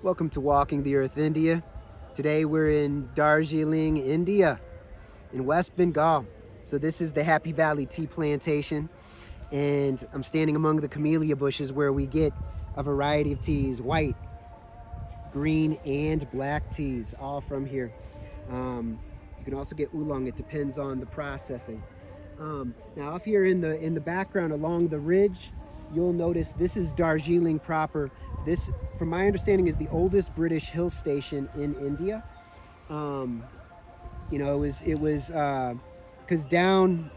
Welcome to Walking the Earth, India. Today we're in Darjeeling, India, in West Bengal. So this is the Happy Valley tea plantation, and I'm standing among the camellia bushes where we get a variety of teas, white, green, and black teas, all from here. You can also get oolong. It depends on the processing. Now, up here in the background along the ridge, you'll notice this is Darjeeling proper. This, from my understanding, is the oldest British hill station in India. It was because down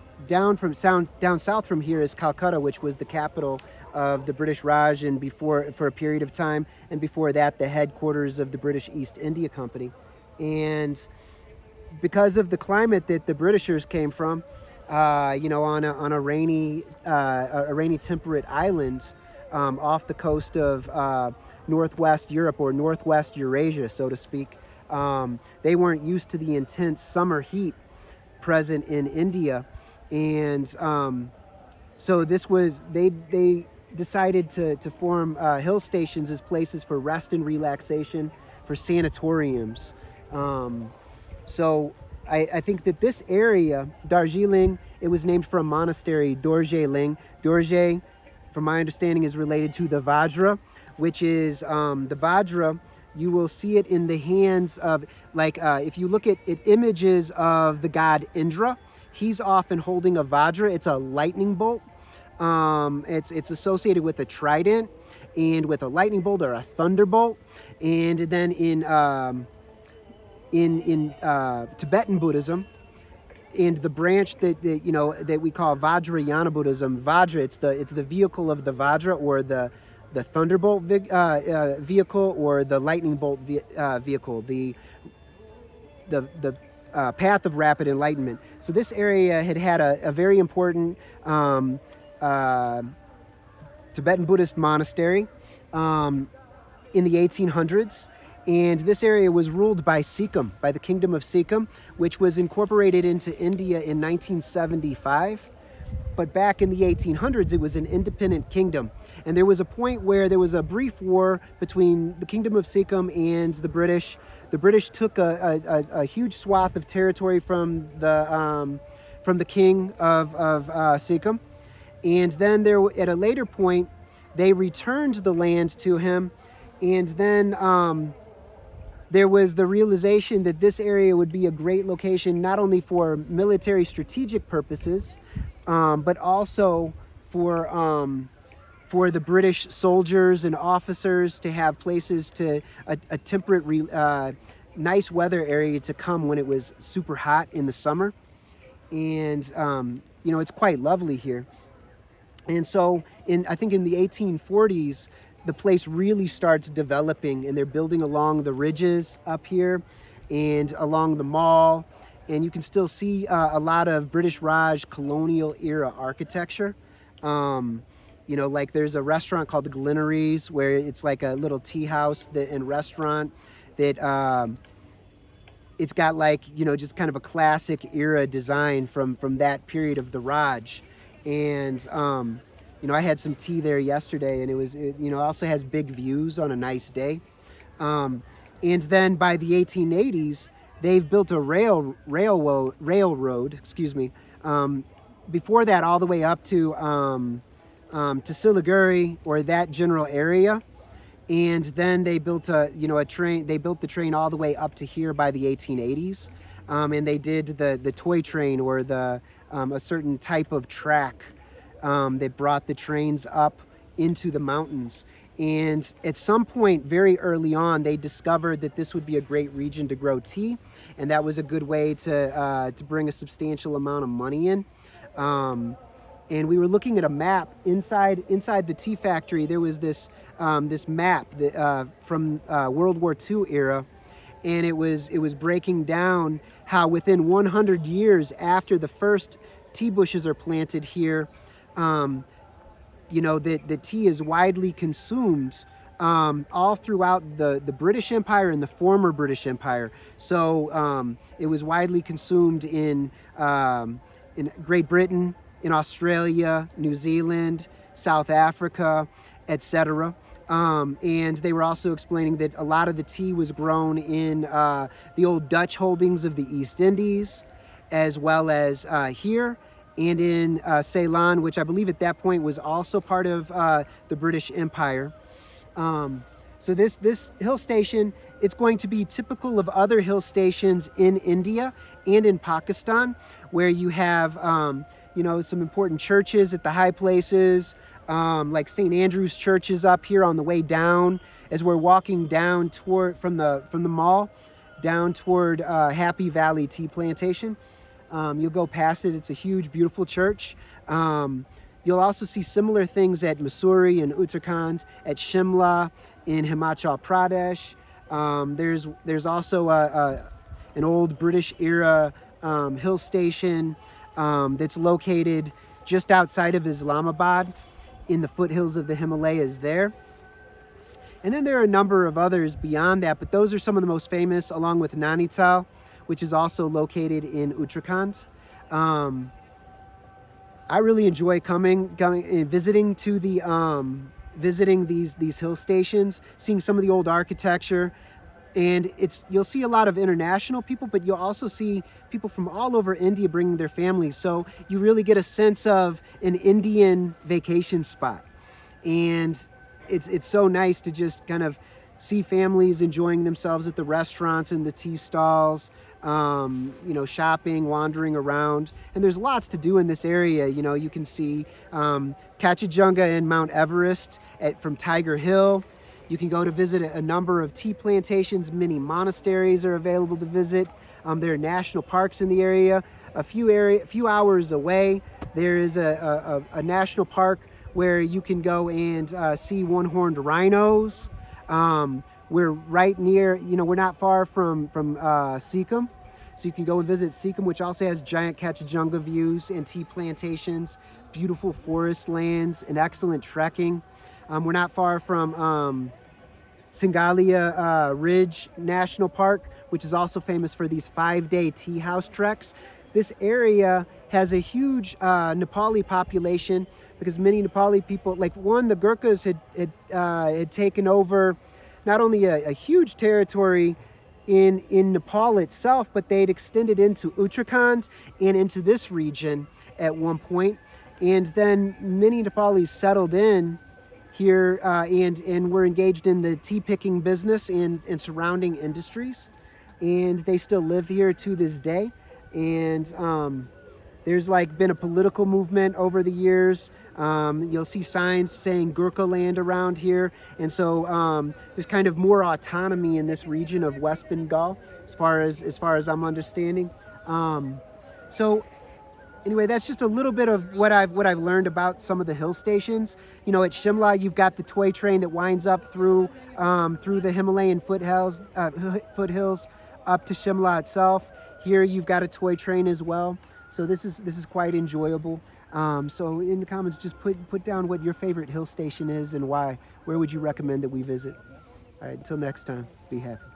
south from here is Calcutta, which was the capital of the British Raj, and for a period of time, and before that, the headquarters of the British East India Company. And because of the climate that the Britishers came from, on a rainy temperate island off the coast of northwest Europe, or northwest Eurasia, so to speak. They weren't used to the intense summer heat present in India, and so they decided to form hill stations as places for rest and relaxation, for sanatoriums. So I think that this area, Darjeeling, it was named for a monastery, Darjeeling. Dorje, from my understanding, is related to the Vajra, which is the Vajra. You will see it in the hands of, if you look at images of the god Indra, he's often holding a Vajra. It's a lightning bolt. It's associated with a trident and with a lightning bolt or a thunderbolt. And then in Tibetan Buddhism, and the branch that we call Vajrayana Buddhism, Vajra, it's the vehicle of the Vajra, or the thunderbolt vehicle, or the lightning bolt vehicle, the path of rapid enlightenment. So this area had a very important Tibetan Buddhist monastery in the 1800s. And this area was ruled by Sikkim, by the Kingdom of Sikkim, which was incorporated into India in 1975. But back in the 1800s, it was an independent kingdom. And there was a point where there was a brief war between the Kingdom of Sikkim and the British. The British took a huge swath of territory from the king of Sikkim. And then at a later point, they returned the land to him. And then there was the realization that this area would be a great location, not only for military strategic purposes, but also for the British soldiers and officers to have places a temperate, nice weather area to come when it was super hot in the summer. And, it's quite lovely here. And so I think in the 1840s, the place really starts developing, and they're building along the ridges up here and along the mall. And you can still see a lot of British Raj colonial era architecture. There's a restaurant called the Glenaries, where it's like a little tea house and restaurant that it's got just kind of a classic era design from that period of the Raj. And I had some tea there yesterday, and it also has big views on a nice day. And then by the 1880s, they've built a railroad. Before that, all the way up to Siliguri, or that general area. And then they built a train. They built the train all the way up to here by the 1880s. And they did the toy train, or a certain type of track that brought the trains up into the mountains. And at some point very early on, they discovered that this would be a great region to grow tea, and that was a good way to bring a substantial amount of money in. And we were looking at a map inside the tea factory. There was this map that, from World War II era, and it was breaking down how within 100 years after the first tea bushes are planted here, the tea is widely consumed all throughout the British Empire and the former British Empire. So it was widely consumed in Great Britain, in Australia, New Zealand, South Africa, etc. And they were also explaining that a lot of the tea was grown in the old Dutch holdings of the East Indies, as well as here, and in Ceylon, which I believe at that point was also part of the British Empire. So this hill station, it's going to be typical of other hill stations in India and in Pakistan, where you have some important churches at the high places, like St. Andrew's Church is up here on the way down as we're walking down toward from the mall down toward Happy Valley Tea Plantation. You'll go past it. It's a huge, beautiful church. You'll also see similar things at Mussoorie and Uttarakhand, at Shimla in Himachal Pradesh. There's also an old British era hill station that's located just outside of Islamabad in the foothills of the Himalayas there. And then there are a number of others beyond that, but those are some of the most famous, along with Nainital, which is also located in Uttarakhand. I really enjoy coming and visiting to the visiting these hill stations, seeing some of the old architecture, and you'll see a lot of international people, but you'll also see people from all over India bringing their families. So you really get a sense of an Indian vacation spot, and it's so nice to just kind of see families enjoying themselves at the restaurants and the tea stalls, shopping, wandering around. And there's lots to do in this area. You can see Kachijunga and Mount Everest from Tiger Hill. You can go to visit a number of tea plantations. Many monasteries are available to visit. There are national parks in the area. A few hours away, there is a national park where you can go and see one-horned rhinos. We're right near, we're not far from Sikkim. So you can go and visit Sikkim, which also has giant Kachijunga views and tea plantations, beautiful forest lands, and excellent trekking. We're not far from Singalia Ridge National Park, which is also famous for these 5-day tea house treks. This area has a huge Nepali population because many Nepali people, the Gurkhas had taken over not only a huge territory in Nepal itself, but they'd extended into Uttarakhand and into this region at one point. And then many Nepalis settled in here and were engaged in the tea picking business and surrounding industries. And they still live here to this day. And there's been a political movement over the years. You'll see signs saying Gurkha land around here. And so there's kind of more autonomy in this region of West Bengal, as far as I'm understanding. So anyway, that's just a little bit of what I've learned about some of the hill stations. At Shimla, you've got the toy train that winds up through the Himalayan foothills up to Shimla itself. Here you've got a toy train as well. So this is quite enjoyable. So in the comments, just put down what your favorite hill station is and why. Where would you recommend that we visit? All right, until next time, be happy.